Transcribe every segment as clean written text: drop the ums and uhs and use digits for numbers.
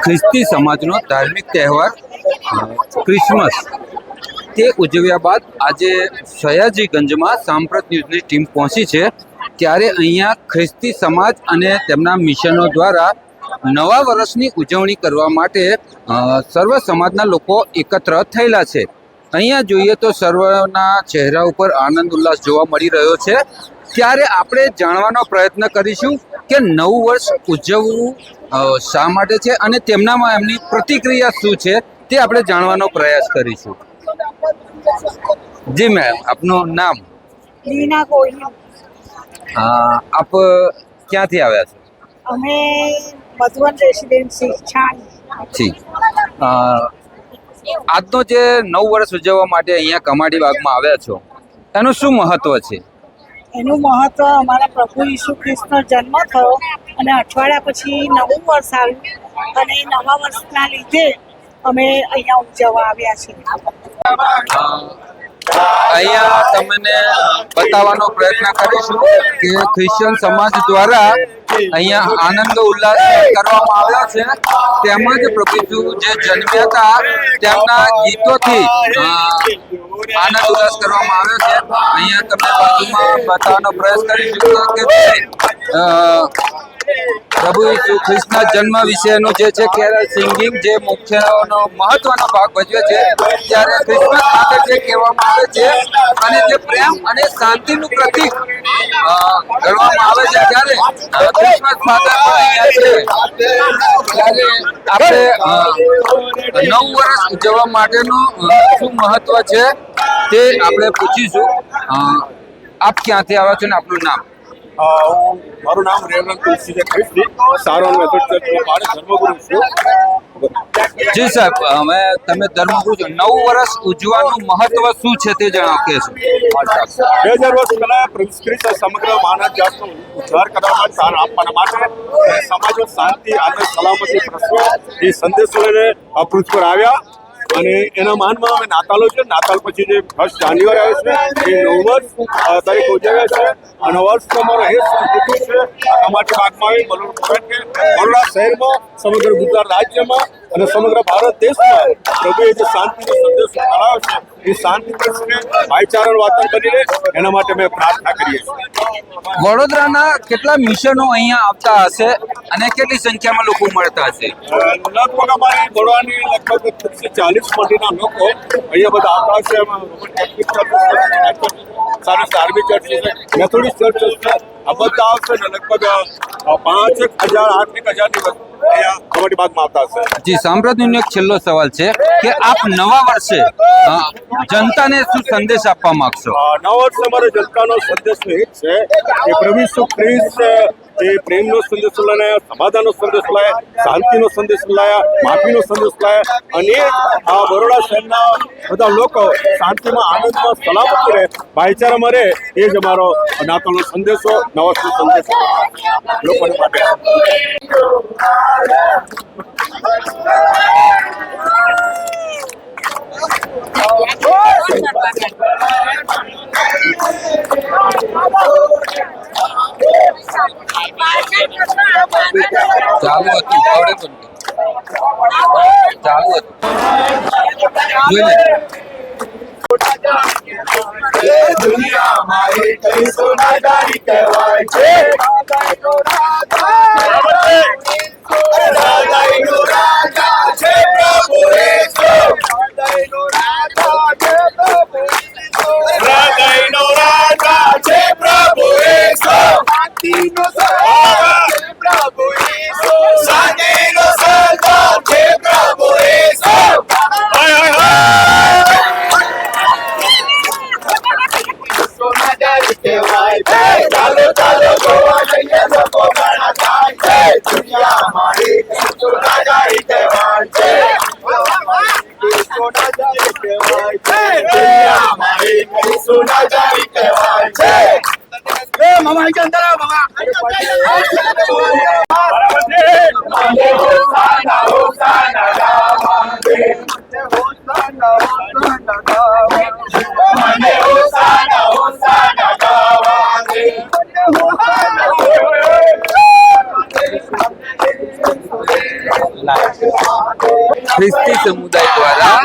ખ્રિસ્તી સમાજનો ધાર્મિક તહેવાર ક્રિસમસ તે ઉજવ્યા બાદ આજે સયાજીગંજમાં સાંપ્રત ન્યૂઝની ટીમ પહોંચી છે. ત્યારે અહીંયા ખ્રિસ્તી સમાજ અને તેમના મિશનો દ્વારા નવા વર્ષની ઉજવણી કરવા માટે સર્વ સમાજના લોકો એકત્ર થયેલા છે. અહીંયા જોઈએ તો સર્વના ચહેરા ઉપર આનંદ ઉલ્લાસ જોવા મળી રહ્યો છે. ત્યારે આપણે જાણવાનો પ્રયત્ન કરીશું કે નવું વર્ષ ઉજવવું શા માટે છે અને તેમનામાં એમની પ્રતિક્રિયા શું છે તે આપણે જાણવાનો પ્રયાસ કરીશું. જી મેમ, આપનું નામ? લીના કોહલી. આપ ક્યાંથી આવ્યા છો? અમે મધુવન રેસિડેન્સી છાણી. જી, આજનો જે નવું વર્ષ ઉજવવા માટે અહીંયા કમાડી બાગમાં આવ્યા છો એનું શું મહત્વ છે? એનું મહત્વ અમારા પ્રભુ ઈસુ ખ્રિસ્તનો જન્મ થયો અને અઠવાડિયા પછી નવું વર્ષ આવ્યું અને નવા વર્ષના લીધે અમે અહીંયા ઉજવવા આવ્યા છીએ. અહીંયા તમને બતાવવાનો પ્રયત્ન કરીશું કે ક્રિશ્ચિયન સમાજ દ્વારા અહીંયા આનંદ ઉલ્લાસ કરવામાં આવ્યો છે. તેમજ પ્રભુ જે જન્મ્યા હતા તેમના ગીતોથી આનંદ ઉલ્લાસ કરવામાં આવ્યો છે. અહીંયા તમને બાજુમાં બતાવવાનો પ્રયાસ કરીશું કે પ્રભુ ઈસુ ખ્રિસ્તના જન્મ વિશેનું જે છે કેરલ સિંગિંગ જે મુખ્યનો મહત્વનો ભાગ ભજવે છે. ત્યારે ક્રિસમસ માટે જે કહેવામાં આવે છે અને જે પ્રેમ અને શાંતિનું પ્રતીક ગણવામાં આવે છે ત્યારે ક્રિસમસ ફાધર પણ અહીંયા છે. ત્યારે આપણે નવું વર્ષ ઉજવવા માટેનું શું મહત્વ છે તે આપણે પૂછીશું. આપ ક્યાંથી આવ્યા છો ને આપનું નામ? મારું નામ રેવરન તુલસીદાસ ખ્રિસ્તી, સારોન મેથોડ ચર્ચનો ધર્મગુરુ છું. જી સાહેબ, હવે તમે ધર્મગુરુ છો, નવું વર્ષ ઉજવવાનું મહત્વ શું છે તે જણાવો કહેશો. 2000 વર્ષ પહેલા પ્રભુ ખ્રિસ્ત સમગ્ર માનવ જાતનો ઉદ્ધાર કરવા માટે સાર આપવાના માટે સમાજમાં શાંતિ, આનંદ, સલામતી પ્રસરે એ સંદેશો લઈને આ પૃથ્વી પર આવ્યા અને એના માનમાં અમે નાતાલ છે. નાતાલ પછી જે 1 જાન્યુઆરી આવે છે એ નવું વર્ષ તારીખ ઉજવ્યા છે અને વર્ષ અમારો હેત ઋતુ છે. અમારી બાગમાં આવી બરોડા શહેરમાં, સમગ્ર ગુજરાત રાજ્યમાં અને સમગ્ર ભારત દેશમાં પ્રભુએ જે શાંતિનો સંદેશ ફેલાવ્યો છે એ શાંતિ પ્રસરે, ભાઈચારાનું વાતાવરણ બની રહે એના માટે અમે પ્રાર્થના કરીએ છીએ. વડોદરાના કેટલા મિશનો અહીંયા આવતા હશે અને કેટલી સંખ્યામાં લોકો મળતા હશે? લગભગ અમારી બરોડાની લગભગ 40 મંડીના લોકો અહીંયા બધા આવતા હશે. સારી ધાર્મિક ચર્ચ છે, મેથોડિસ્ટ ચર્ચ છે, આ બધા આવશે ને લગભગ 5,000 8,000 અહીંયા અમારી બાગમાં આવતા હશે. જી, સાંપ્રત ન્યૂઝનો એક છેલ્લો સવાલ છે કે આપ નવા વર્ષે જનતાને શું સંદેશ આપવા માંગશો? નવા વર્ષે અમારે જનતાનો સંદેશ એ જ છે કે પ્રભુ ઈસુ ખ્રિસ્ત એ પ્રેમનો સંદેશ લાયા, સમાધાનનો સંદેશ લાયા, શાંતિનો સંદેશ લાયા, માફીનો સંદેશ લાયા અને આ બરોડા શહેરના બધા લોકો શાંતિમાં, આનંદમાં, સલામતી રહે, ભાઈચારામાં રહે એ જ અમારો નાતાલનો સંદેશો, નવા વર્ષનો સંદેશો લોકોને માટે. ચાલુ હતું આવડે પણ ચાલુ હતું જોઈ લે. દુનિયામાં એક સોનાદારી કહેવાય છે. રાજાનો રાજા છે પ્રભુ ઈસુ. રાજાનો રાજા છે પ્રભુ ઈસુ. શાંતિનો સરદાર છે પ્રભુ ઈસુ. શાંતિનો સરદાર છે પ્રભુ ઈસુ. સોનાદારી કહેવાય છે. ચાલો ચાલો ગોવા જઈએ, લોકો ઘણા થાય છે. દુનિયામાં એક સોનાદારી કહેવાય છે. સોનાદારી કહેવાય છે. દુનિયામાં એક સોનાદારી કહેવાય છે. મામા અહીં અંદર આવો મામા. મને હોસાના હોસાના ગાવાંગે. હોસાના હોસાના ગાવાંગે. મને હોસાના હોસાના ગાવાંગે. હોસાના ખ્રિસ્તી સમુદાય દ્વારા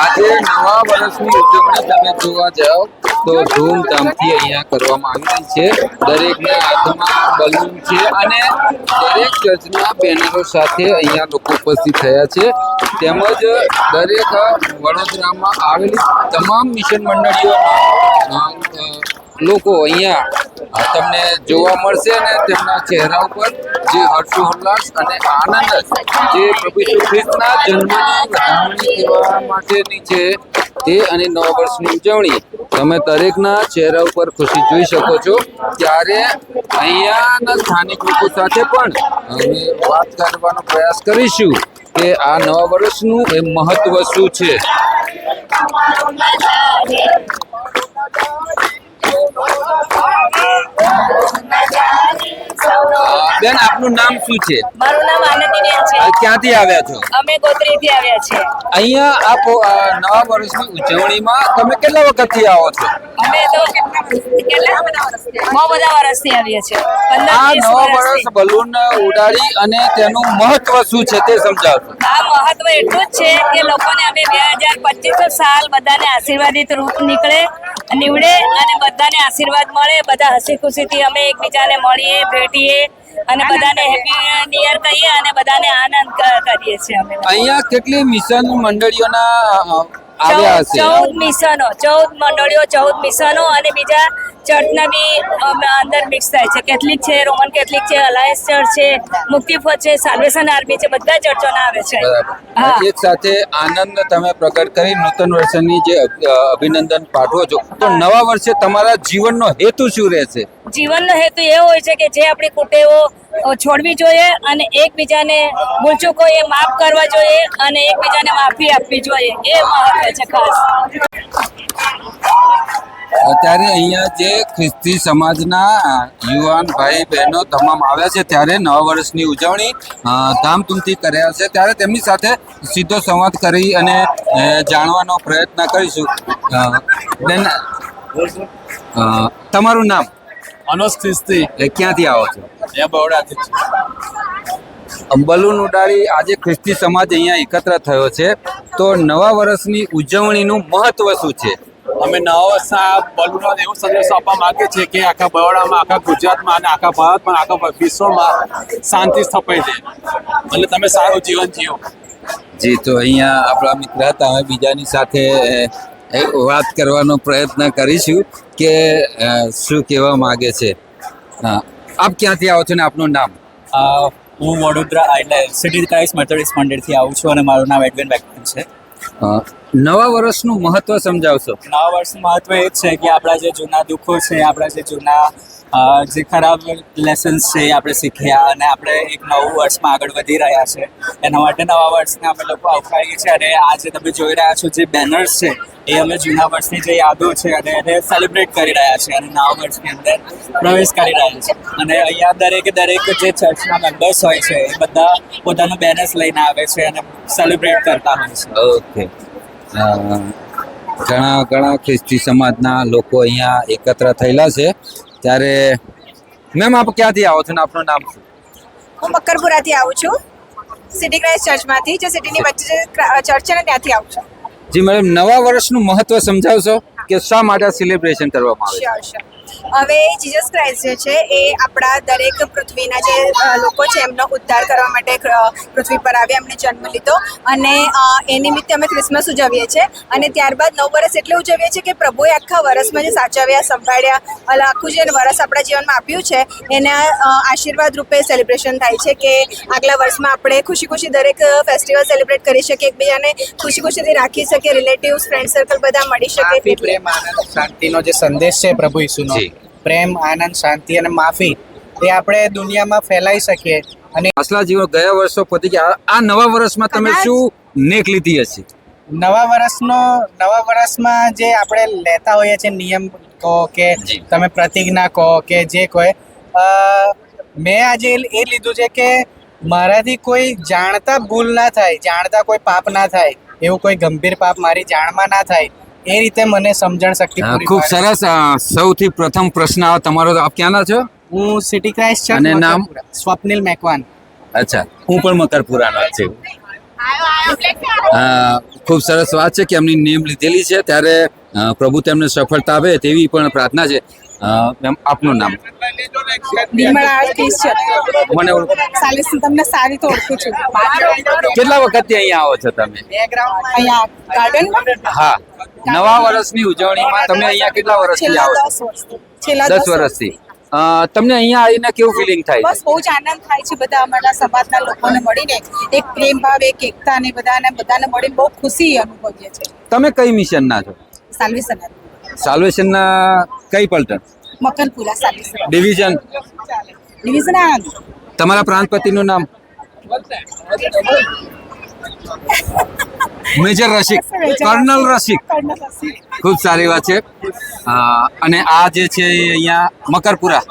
આજે નવા વર્ષની ઉજવણી તમે જોવા જાઓ તો ધૂમધામથી અહીંયા કરવામાં આવી રહી છે. દરેકના હાથમાં બલૂન છે અને દરેક ચર્ચના બેનરો સાથે અહીંયા લોકો ઉપસ્થિત થયા છે. તેમજ દરેક વડોદરામાં આવેલી તમામ મિશન મંડળીઓના લોકો અહીંયા તમને જોવા મળશે અને તેમના ચહેરા ઉપર જે હર્ષોલ્લાસ અને આનંદ જે પ્રભુ ઈસુ ખ્રિસ્તના જન્મની વધામણી કરવા માટેની છે તે અને નવા વર્ષની ઉજવણી તમે દરેકના ચહેરા ઉપર ખુશી જોઈ શકો છો. ત્યારે અહીંયાના સ્થાનિક લોકો સાથે પણ અમે વાત કરવાનો પ્રયાસ કરીશું કે આ નવા વર્ષનું એ મહત્વ શું છે. બેન, આપનું નામ શું છે? મારું નામ આનંદીબેન છે. ક્યાંથી આવ્યા છો? અમે ગોત્રીથી આવ્યા છીએ. અહીંયા આપ નવા વર્ષની ઉજવણીમાં તમે કેટલા વખતથી આવો છો? અમે તો બહુ બધા વર્ષથી આવીએ છીએ. આ 15-20 નવા વર્ષ વર્ષથી. બલૂન ઉડાડી અને તેનું મહત્વ શું છે તે સમજાવશો. આ મહત્વ એટલું જ છે કે લોકોને અમે 2025 સાલ બધાને આશીર્વાદિત રૂપ નીવડે અને બધાને આશીર્વાદ મળે. બધા હસી ખુશીથી અમે એકબીજાને મળીએ, ભેટીએ અને બધાને હેપી ન્યુ યર કહીએ અને બધાને આનંદ કરીએ છીએ અમે. અહીંયા કેટલી મિશન મંડળીઓના આવ્યા હશે? 14 મંડળીઓ, 14 મિશનો અને બીજા ચર્ચના બી અંદર મિક્સ થાય છે. કેથલિક છે, રોમન કેથલિક છે, અલાયન્સ ચર્ચ છે, મુક્તિપથ છે, સાલ્વેશન આર્મી છે, બધા ચર્ચોના આવે છે. હા. એક સાથે આનંદ તમે પ્રગટ કરી નૂતન વર્ષની જે અભિનંદન પાઠવો છો, તો નવા વર્ષે તમારા જીવનનો હેતુ શું રહેશે? જીવનનો હેતુ એ હોય છે કે જે આપણી કુટેવો છોડવી જોઈએ અને એકબીજાને ભૂલચૂકો એ માફ કરવા જોઈએ અને એકબીજાને માફી આપવી જોઈએ. એ મહત્વ છે ખાસ. અત્યારે અહીંયા જે ખ્રિસ્તી સમાજના યુવાન ભાઈ બહેનો તમામ આવ્યા છે ત્યારે નવા વર્ષની ઉજવણી ધામધૂમથી કર્યા છે. ત્યારે તેમની સાથે સીધો સંવાદ કરી અને જાણવાનો પ્રયત્ન કરીશું. બેન, તમારું નામ? અનોસ ખ્રિસ્તી. ક્યાંથી આવો છો? અહીંયા બરોડાથી જ છે. બલૂન ઉડાડી આજે ખ્રિસ્તી સમાજ અહીંયા એકત્ર થયો છે, તો નવા વર્ષની ઉજવણીનું મહત્વ શું છે? અમે નવા વર્ષના બલૂનો એવો સંદેશો આપવા માંગીએ છીએ કે આખા બરોડામાં, આખા ગુજરાતમાં અને આખા ભારતમાં, આખા વિશ્વમાં શાંતિ સ્થપાઈ જાય એટલે તમે સારું જીવન જીવો. જી, તો અહીંયા આપણા મિત્ર હતા, હવે બીજાની સાથે વાત કરવાનો પ્રયત્ન કરીશું કે શું કહેવા માંગે છે. આપ ક્યાંથી આવો છો ને આપનું નામ? હું વડોદરા એટલે સિટી ક્રાઇસ્ટ મેથોડિસ્ટ મંદિરથી આવું છું અને મારું નામ એડવિન વેકન છે. નવા વર્ષનું મહત્વ સમજાવશો. નવા વર્ષનું મહત્વ એ જ છે કે આપણા જે જૂના દુઃખો છે, આપણા જે જૂના જે ખરાબ લેસન્સ છે એ આપણે શીખ્યા અને આપણે એક નવું વર્ષમાં આગળ વધી રહ્યા છે. એના માટે નવા વર્ષને અમે લોકો આવકારીએ છીએ અને આજે તમે જોઈ રહ્યા છો જે બેનર્સ છે એ અમે જૂના વર્ષની જે યાદો છે અને એને સેલિબ્રેટ કરી રહ્યા છીએ અને નવા વર્ષની અંદર પ્રવેશ કરી રહ્યા છે. અને અહીંયા દરેક જે ચર્ચના મેમ્બર્સ હોય છે એ બધા પોતાનું બેનર્સ લઈને આવે છે અને સેલિબ્રેટ કરતા હોય છે. ઓકે. ઘણા ખ્રિસ્તી સમાજના લોકો અહીંયા એકત્ર થયેલા છે. ત્યારે મેમ, આપ ક્યાંથી આવો છો ને આપનું નામ શું? હું મકરપુરાથી આવું છું. સિટી ક્રાઇસ્ટ ચર્ચમાંથી, જે સિટીની વચ્ચે ચર્ચ છે ને ત્યાંથી આવું છું. જી મેડમ, નવા વર્ષનું મહત્વ સમજાવશો કે શા માટે સેલિબ્રેશન કરવામાં આવે છે? Sure sure. હવે જીસસ ક્રાઇસ્ટ જે છે એ આપણા દરેક પૃથ્વીના જે લોકો છે એમનો ઉદ્ધાર કરવા માટે પૃથ્વી પર આવ્યા, એમને જન્મ લીધો અને એ નિમિત્તે અમે ક્રિસમસ ઉજવીએ છીએ. અને ત્યારબાદ નવ વર્ષ એટલે ઉજવીએ છીએ કે પ્રભુએ આખા વર્ષમાં જે સાચવ્યા, સંભાળ્યા, આખું જે વર્ષ આપણા જીવનમાં આપ્યું છે એના આશીર્વાદ રૂપે સેલિબ્રેશન થાય છે કે આગલા વર્ષમાં આપણે ખુશી દરેક ફેસ્ટિવલ સેલિબ્રેટ કરી શકીએ, એકબીજાને ખુશીથી રાખી શકીએ, રિલેટિવ્સ, ફ્રેન્ડ સર્કલ બધા મળી શકે. પ્રેમ, આનંદ, શાંતિનો જે સંદેશ છે પ્રભુ ઈસુનો, પ્રેમ, આનંદ, શાંતિ અને માફી એ આપણે દુનિયામાં ફેલાઈ શકીએ. અને પાછલા જીવન ગયા વર્ષો પતી ગયા, આ નવા વર્ષમાં તમે શું નેક લીધી હશે? નવા વર્ષમાં જે આપણે લેતા હોઈએ છીએ નિયમ કહો કે તમે પ્રતિજ્ઞા કહો કે જે કહો, મેં આજે એ લીધું છે કે મારાથી કોઈ જાણતા ભૂલ ના થાય, જાણતા કોઈ પાપ ના થાય, એવું કોઈ ગંભીર પાપ મારી જાણમાં ના થાય, એ રીતે મને સમજણ શક્તિ પૂરી ખૂબ પાડે. સરસ. સૌથી પ્રથમ પ્રશ્ન આવે તમારો, આપ ક્યાંના છો? હું સિટી ક્રાઇસ્ટ ચર્ચ અને નામ? સ્વપ્નિલ મેકવાન. અચ્છા, હું પણ મકરપુરાનો જ છું. ખૂબ સરસ વાત છે કે એમની નેમ લીધેલી છે, ત્યારે પ્રભુ તેમને સફળતા આપે તેવી પણ પ્રાર્થના છે. મેમ, આપનું નામ? નિર્મળા ક્રિશ્ચન મને સાલિસ તમને સારી તો ઓળખું છું. કેટલા વખતથી અહીંયા આવો છો તમે? અહીંયા ગાર્ડનમાં હા, નવા વર્ષની ઉજવણીમાં તમે અહીંયા કેટલા વર્ષથી છેલ્લા આવો 10 છો? વર્ષથી છેલ્લા 10 વર્ષથી. તમને અહીંયા આવીને કેવું ફિલિંગ થાય બસ બહુ જ આનંદ થાય છે. બધા અમારા સમાજના લોકોને મળીને એક પ્રેમ ભાવ, એક એકતા ને બધાને મળીને બહુ ખુશી અનુભવીએ છીએ. તમે કઈ મિશનના છો? સાલ્વેશન સાલ્વેશનના કઈ પલટન? મકનપુરા સાલ્વેશન ડિવિઝન? ડિવિઝન આણંદ. તમારા પ્રાંતપતિનું નામ? મેજર રસિક, કર્નલ રસિક. કર્નલ રસિક. ખૂબ સારી વાત છે. અને આ જે છે એ અહીંયા મકરપુરા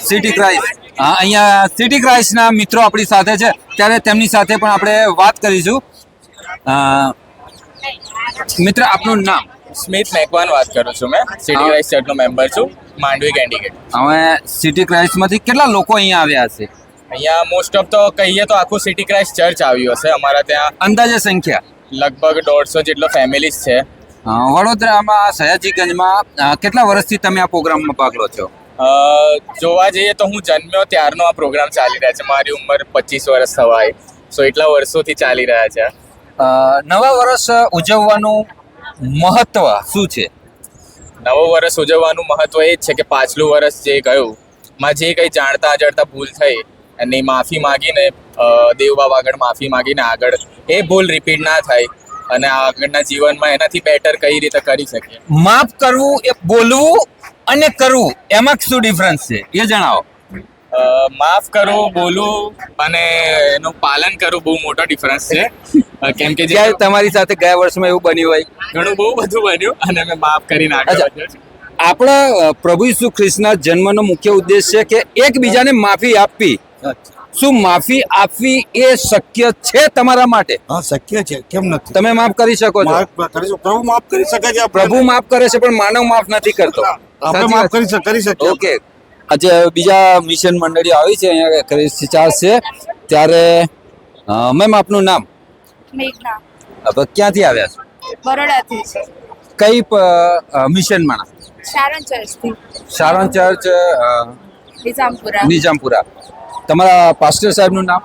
સિટી ક્રાઇસ્ટ, અહીંયા સિટી ક્રાઇસ્ટના મિત્રો આપણી સાથે છે, ત્યારે તેમની સાથે પણ આપણે વાત કરીશું. મિત્ર, આપનું નામ? સ્મિત મેકવાન વાત કરું છું. મેં સિટી ક્રાઇસ્ટ ચર્ચનો મેમ્બર છું, માંડવી કેન્ડિકેટ. હવે સિટી ક્રાઇસ્ટમાંથી કેટલા લોકો અહીંયા આવ્યા હશે? અહીંયા મોસ્ટ ઓફ તો કહીએ તો આખું સિટી ક્રાઇસ્ટ ચર્ચ આવ્યું હશે. અમારા ત્યાં અંદાજે સંખ્યા લગભગ 150 જેટલો ફેમિલીઝ છે. વડોદરામાં સયાજીગંજમાં કેટલા વર્ષથી તમે આ પ્રોગ્રામમાં ભાગ લો છો? જોવા જઈએ તો હું જન્મ્યો ત્યારનો આ પ્રોગ્રામ ચાલી રહ્યા છે. મારી ઉંમર 25 વર્ષ થવાય, સો એટલા વર્ષોથી ચાલી રહ્યા છે. નવા વર્ષ ઉજવવાનું મહત્વ શું છે? નવું વર્ષ ઉજવવાનું મહત્વ એ જ છે કે પાછલું વર્ષ જે ગયું માં જે કંઈ જાણતા અજાણતા ભૂલ થઈ એની માફી માગીને દેવબાબા આગળ માફી માગીને આગળ એ ભૂલ રિપીટ ના થાય અને આગળના જીવનમાં એનાથી બેટર કઈ રીતે કરી શકીએ. માફ કરવું એ બોલવું અને કરવું એમાં શું ડિફરન્સ છે એ જણાવો. માફ કરવું, બોલવું અને એનું પાલન કરવું બહુ મોટો ડિફરન્સ છે. કેમ કે જ્યારે તમારી સાથે ગયા વર્ષમાં એવું બન્યું હોય? ઘણું બહુ બધું બન્યું અને મેં માફ કરીને આગળ વધ્યો છું. આપણા પ્રભુ ઈસુ ખ્રિસ્તના જન્મનો મુખ્ય ઉદ્દેશ છે કે એકબીજાને માફી આપવી. શું માફી આપવી એ શક્ય છે તમારા માટે? હા, શક્ય છે. કેમ નથી? તમે માફ કરી શકો છો? પ્રભુ માફ કરી શકે છે. પ્રભુ માફ કરે છે પણ માનવ માફ નથી કરતો. આપણે માફ કરી શકીએ. ઓકે. આજે બીજા મિશન મંડળી આવી છે અહીંયા ખ્રિસ્તી ચાર્જ છે, ત્યારે મેમ આપનું નામ? મેઘના. ક્યાંથી આવ્યા છો? બરોડાથી છે. કઈ મિશનમાં? શારણ ચર્ચથી. શારણ ચર્ચ નિઝામપુરા. નિઝામપુરા. તમારા પાસ્ટર સાહેબનું નામ?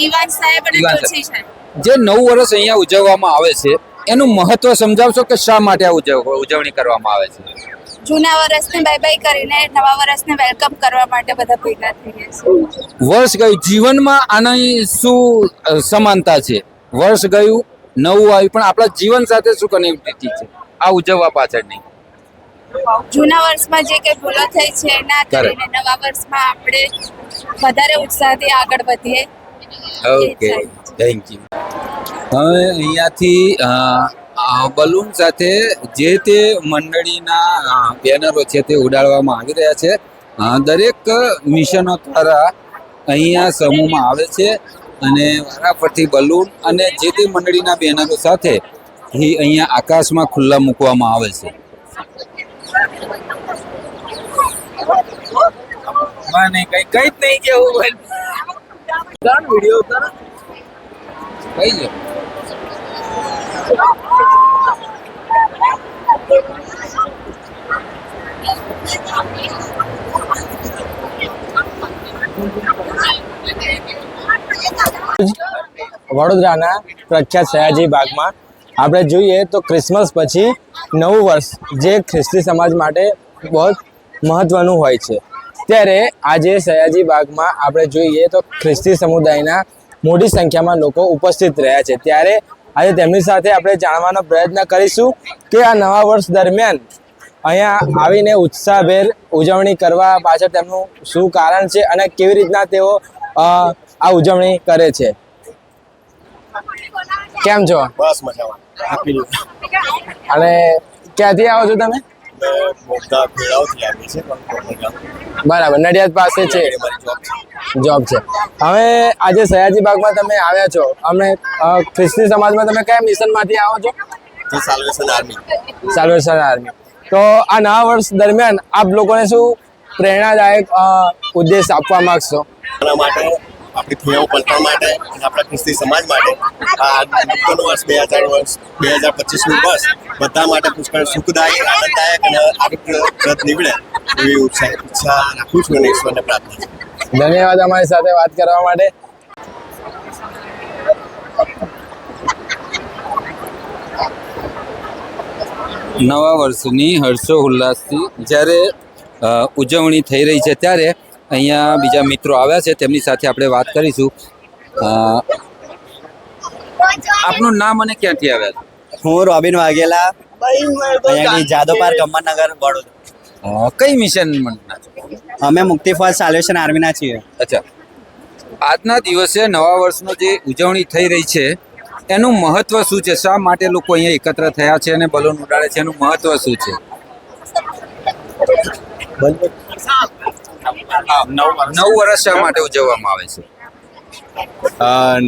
ઈવાન સાહેબ અને ઈવાન તુલસી સાહેબ. જે નવું વર્ષ અહીંયા ઉજવવામાં આવે છે એનું મહત્વ સમજાવશો કે શા માટે આ ઉજવણી કરવામાં આવે છે? જૂના વર્ષને બાય બાય કરીને નવા વર્ષને વેલકમ કરવા માટે બધા ભેગા થઈએ છીએ. વર્ષ ગયું, જીવનમાં આની શું સમાનતા છે? વર્ષ ગયું, નવું આવ્યું, પણ આપણા જીવન સાથે શું કનેક્ટિવિટી છે આ ઉજવવા પાછળની? જૂના વર્ષમાં જે કંઈ ભૂલો થઈ છે ના કરીને નવા વર્ષમાં આપણે વધારે ઉત્સાહથી આગળ વધીએ. Okay, thank you. હવે અહીંયાથી બલૂન સાથે જે તે મંડળીના બેનરો છે તે ઉડાડવામાં આવી રહ્યા છે. દરેક મિશનો દ્વારા અહીંયા સમૂહમાં આવે છે અને વારાફરતી બલૂન અને જે તે મંડળીના બેનરો સાથે અહીંયા આકાશમાં ખુલ્લા મૂકવામાં આવે છે. મને કઈ જ નહીં કેવું વિડીયો કઈ છે. વડોદરાના પ્રખ્યાત સયાજી બાગમાં આપણે જોઈએ તો ક્રિસમસ પછી નવું વર્ષ જે ખ્રિસ્તી સમાજ માટે બહુ મહત્વનું હોય છે, ત્યારે આજે સયાજી બાગમાં આપણે જોઈએ તો ખ્રિસ્તી સમુદાયના મોટી સંખ્યામાં લોકો ઉપસ્થિત રહ્યા છે. ત્યારે આજે તેમની સાથે આપણે જાણવાનો પ્રયત્ન કરીશું કે આ નવા વર્ષ દરમિયાન અહીંયા આવીને ઉત્સાહભેર ઉજવણી કરવા પાછળ તેમનું શું કારણ છે અને કેવી રીતના તેઓ આ ઉજવણી કરે છે. કેમ છો? બસ મજામાં. અને ક્યાંથી આવો છો તમે? બરાબર, નડિયાદ પાસે છે જોબ છે. હવે આજે સયાજી બાગમાં તમે આવ્યા છો, અમે ખ્રિસ્તી સમાજમાં તમે કયા મિશનમાંથી આવો છો? Salvation army. Salvation army. તો આ નવા વર્ષ દરમિયાન આપ લોકોને શું પ્રેરણાદાયક ઉદ્દેશ આપવા માંગશો? એના માટે આપણી થયાઓ પલટણ માટે અને આપણા ખ્રિસ્તી સમાજ માટે આ નૂતન વર્ષ 2025નું વર્ષ બધા માટે પુષ્કળ સુખદાયક, આનંદદાયક અને આરોગ્યપ્રદ નીવડે એવી ઈચ્છા રાખું છું અને ઈશ્વરને પ્રાર્થના છું. ધન્યવાદ અમારી સાથે વાત કરવા માટે. નવા વર્ષની હર્ષો ઉલ્લાસથી જ્યારે ઉજવણી થઈ રહી છે ત્યારે અહીંયા બીજા મિત્રો આવ્યા છે, તેમની સાથે આપણે વાત કરીશું. આપનું નામ અને ક્યાંથી આવ્યા છો? હું રોબિન વાઘેલા, અહીંયાની જાદવ પાર્ક અમરનગર, વડોદરા. કઈ મિશન મંડળના છો? અમે મુક્તિ ફોર સાલ્વેશન આર્મીના છીએ. અચ્છા, આજના દિવસે નવા વર્ષનો જે ઉજવણી થઈ રહી છે એનું મહત્વ શું છે? શા માટે લોકો અહીંયા એકત્ર થયા છે અને બલૂન ઉડાડે છે? એનું મહત્વ શું છે? નવ વર્ષ શા માટે ઉજવવામાં આવે છે?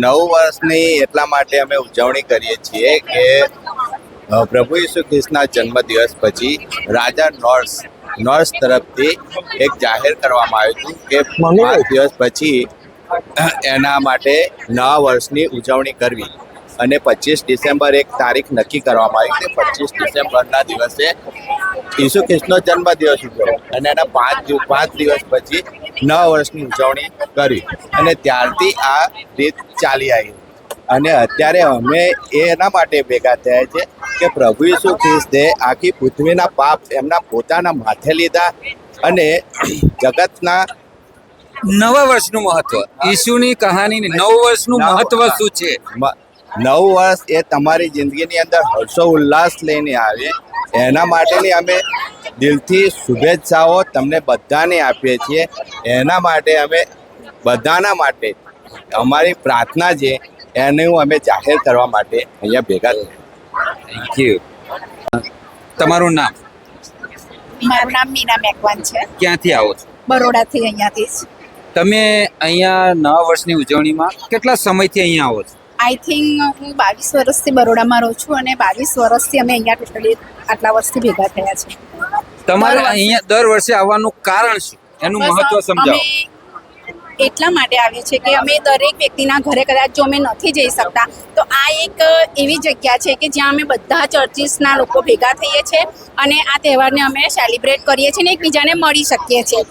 નવું વર્ષની એટલા માટે અમે ઉજવણી કરીએ છીએ કે પ્રભુ ઈસુ ખ્રિસ્તના જન્મદિવસ પછી રાજા નોર્સ તરફથી એક જાહેર કરવામાં આવ્યું હતું કે 5 દિવસ પછી એના માટે નવા વર્ષની ઉજવણી કરવી અને 25 ડિસેમ્બર એક તારીખ નક્કી કરવામાં આવી કે 25 ડિસેમ્બરના દિવસે ઈસુ ખ્રિસ્તનો જન્મદિવસ ઉજવવો અને એના 5 દિવસ પછી નવા વર્ષની ઉજવણી કરવી અને ત્યારથી આ રીત ચાલી આવી અને અત્યારે અમે એના માટે ભેગા થયા છે કે પ્રભુ ઈસુ ખ્રિસ્તે આખી પૃથ્વીના પાપ એમના પોતાના માથે લીધા અને જગતના નવા વર્ષનું મહત્વ, ઈસુની કહાનીની નવ વર્ષનું મહત્વ શું છે? નવું વર્ષ એ તમારી જિંદગીની અંદર હર્ષો ઉલ્લાસ લઈને આવે એના માટેની અમે દિલથી શુભેચ્છાઓ તમને બધાને આપીએ છીએ. એના માટે અમે બધાના માટે અમારી પ્રાર્થના છે એનું અમે જાહેર કરવા માટે અહીંયા ભેગા થયા. Thank you. તમારું નામ? મારું નામ મીના મેકવાન છે. ક્યાંથી આવો છો? બરોડાથી, અહીંયાથી જ. તમે અહીંયા નવા વર્ષની ઉજવણીમાં કેટલા સમયથી અહીંયા આવો છો? આઈ થિંક હું 22 વર્ષથી બરોડામાં રહું છું અને 22 વર્ષથી અમે અહીંયા ટોટલી આટલા વર્ષથી ભેગા થયા છે. તમારે અહીંયા દર વર્ષે આવવાનું કારણ શું? એનું મહત્વ સમજાવો. એટલા માટે આવીએ છીએ કે અમે દરેક વ્યક્તિના ઘરે કદાચ જો અમે નથી જઈ શકતા તો આ એક એવી જગ્યા છે કે જ્યાં અમે બધા ચર્ચીસના લોકો ભેગા થઈએ છીએ અને આ તહેવારને અમે સેલિબ્રેટ કરીએ છીએ અને એકબીજાને મળી શકીએ છીએ.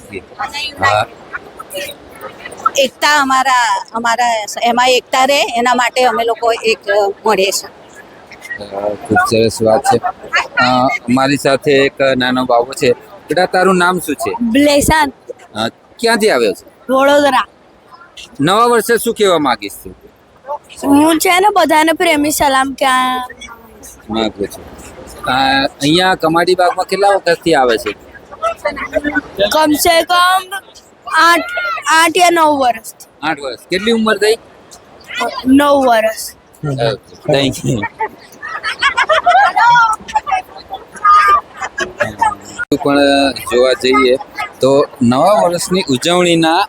એકતા અમારા એમાં એકતા રહે એના માટે અમે લોકો એક મળીએ છીએ. ખૂબ સરસ વાત છે. મારી સાથે એક નાનો બાબો છે. બેટા, તારું નામ શું છે? બ્લેસાંત, ક્યાંથી આવ્યો છે? વડોદરા. નવા વર્ષે શું કહેવા માંગીશ તું? હું છે ને બધાને પ્રેમી સલામ ક્યાં માંગુ છું. અહીંયા કમાડી બાગમાં કેટલા વખતથી આવે છે? કમસે કમ 8 યા 9 વર્ષ. 8 વર્ષ. કેટલી ઉંમર થઈ? 9 વર્ષ. Thank you. પણ જોવા જઈએ તો નવા વર્ષની ઉજવણીના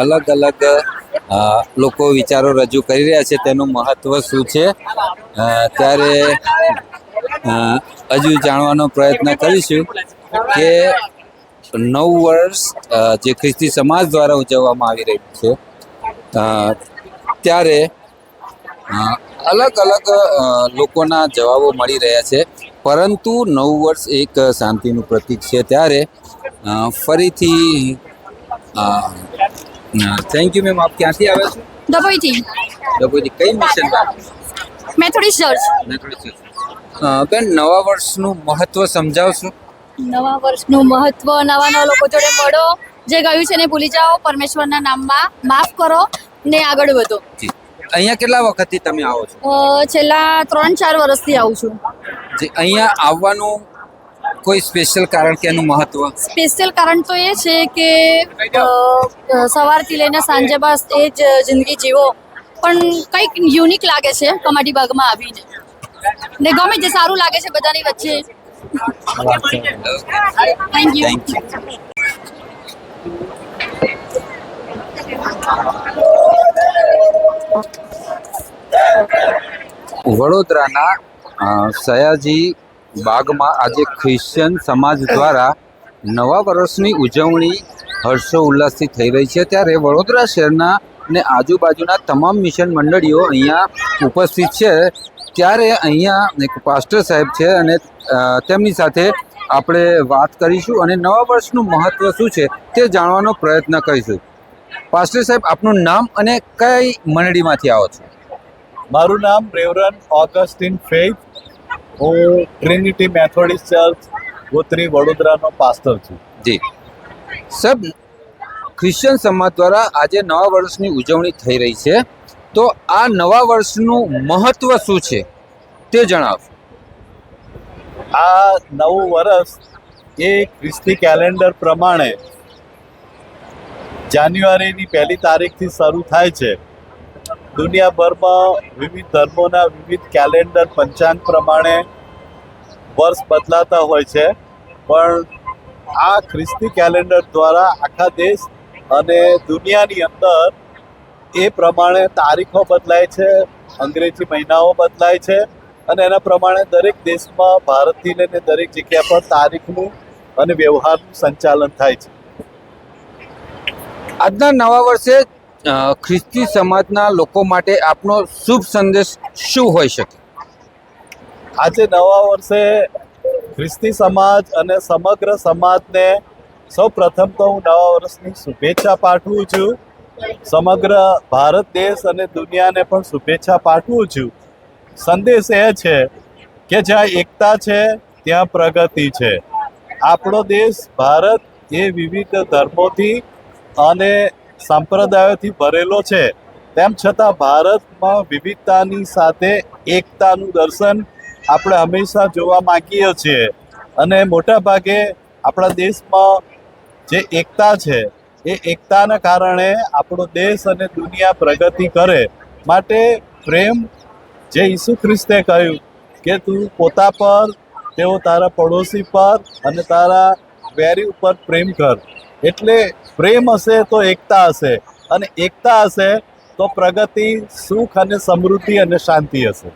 અલગ અલગ લોકો વિચારો રજૂ કરી રહ્યા છે. તેનું મહત્વ શું છે ત્યારે હજુ જાણવાનો પ્રયત્ન કરીશું કે નવું વર્ષ જે ખ્રિસ્તી સમાજ દ્વારા ઉજવવામાં આવી રહ્યું છે ત્યારે અલગ અલગ લોકોના જવાબો મળી રહ્યા છે. પરંતુ નવું વર્ષ એક શાંતિનું પ્રતીક છે ત્યારે ફરીથી થેન્ક યુ મેમ. આપ ક્યાંથી આવે છો? ડભોઈથી. ડભોઈથી. કઈ મિશન? Methodist church. બેન, નવા વર્ષનું મહત્વ સમજાવશો? નવા વર્ષનું મહત્વ, નવા લોકો જોડે મળો, જે ગયું છે ને ભૂલી જાઓ, પરમેશ્વરના નામમાં માફ કરો ને આગળ વધો. અહીંયા કેટલા વખતથી તમે આવો છો? છેલ્લા 3-4 વર્ષથી આવું છું. અહીંયા આવવાનું કોઈ સ્પેશિયલ કારણ કે એનું મહત્વ? સ્પેશિયલ કારણ તો એ છે કે સવારથી લઈને સાંજે બસ એ જ જિંદગી જીવો, પણ કંઈક યુનિક લાગે છે કમાડી બાગમાં આવીને ને ગમે તે સારું લાગે છે બધાની વચ્ચે. Thank you. વડોદરાના સયાજી બાગમાં આજે ખ્રિશ્ચન સમાજ દ્વારા નવા વર્ષની ઉજવણી હર્ષો ઉલ્લાસથી થઈ રહી છે ત્યારે વડોદરા શહેરના અને આજુબાજુના તમામ મિશન મંડળીઓ અહીંયા ઉપસ્થિત છે, ત્યારે અહીંયા એક પાસ્ટર સાહેબ છે અને તેમની સાથે આપણે વાત કરીશું અને નવા વર્ષનું મહત્ત્વ શું છે તે જાણવાનો પ્રયત્ન કરીશું. પાસ્ટર સાહેબ, આપનું નામ અને કઈ મંડળીમાંથી આવો છો? મારું નામ રેવરન ઓગસ્ટિન ફેઇથ. હું ટ્રિનિટી મેથોડિસ્ટ ચર્ચ ગોત્રી વડોદરાનો પાસ્ટર છું. જી સાહેબ, ક્રિશ્ચિયન સમાજ દ્વારા આજે નવા વર્ષની ઉજવણી થઈ રહી છે, તો આ નવા વર્ષનું મહત્વ શું છે તે જણાવો. આ નવું વર્ષ એ ખ્રિસ્તી કેલેન્ડર પ્રમાણે જાન્યુઆરીની 1 તારીખથી શરૂ થાય છે. દુનિયાભરમાં વિવિધ ધર્મોના વિવિધ કેલેન્ડર પંચાંગ પ્રમાણે વર્ષ બદલાતા હોય છે, પણ આ ખ્રિસ્તી કેલેન્ડર દ્વારા આખા દેશ અને દુનિયાની અંદર એ પ્રમાણે તારીખો બદલાય છે, અંગ્રેજી મહિનાઓ બદલાય છે અને એના પ્રમાણે દરેક દેશમાં ભારતથી લઈને દરેક જગ્યા પર તારીખનું અને વ્યવહારનું સંચાલન થાય છે. આજના નવા વર્ષે ખ્રિસ્તી સમાજના લોકો માટે આપનો શુભ સંદેશ શું હોઈ શકે? આજે નવા વર્ષે ખ્રિસ્તી સમાજ અને સમગ્ર સમાજને સૌ પ્રથમ તો હું નવા વર્ષની શુભેચ્છા પાઠવું છું. સમગ્ર ભારત દેશ અને દુનિયાને પણ શુભેચ્છા પાઠવું છું. સંદેશ એ છે કે જ્યાં એકતા છે ત્યાં પ્રગતિ છે. આપણો દેશ ભારત એ વિવિધ ધર્મોથી અને સંપ્રદાયોથી ભરેલો છે, તેમ છતાં ભારતમાં વિવિધતાની સાથે એકતાનું દર્શન આપણે હંમેશા જોવા માંગીએ છીએ અને મોટાભાગે આપણા દેશમાં જે એકતા છે એ એકતાના કારણે આપણો દેશ અને દુનિયા પ્રગતિ કરે. માટે પ્રેમ, જે ઈસુ ખ્રિસ્તે કહ્યું કે તું પોતા પર, તેઓ તારા પડોશી પર અને તારા વેરી ઉપર પ્રેમ કર. એટલે પ્રેમ હશે તો એકતા હશે અને એકતા હશે તો પ્રગતિ, સુખ અને સમૃદ્ધિ અને શાંતિ હશે.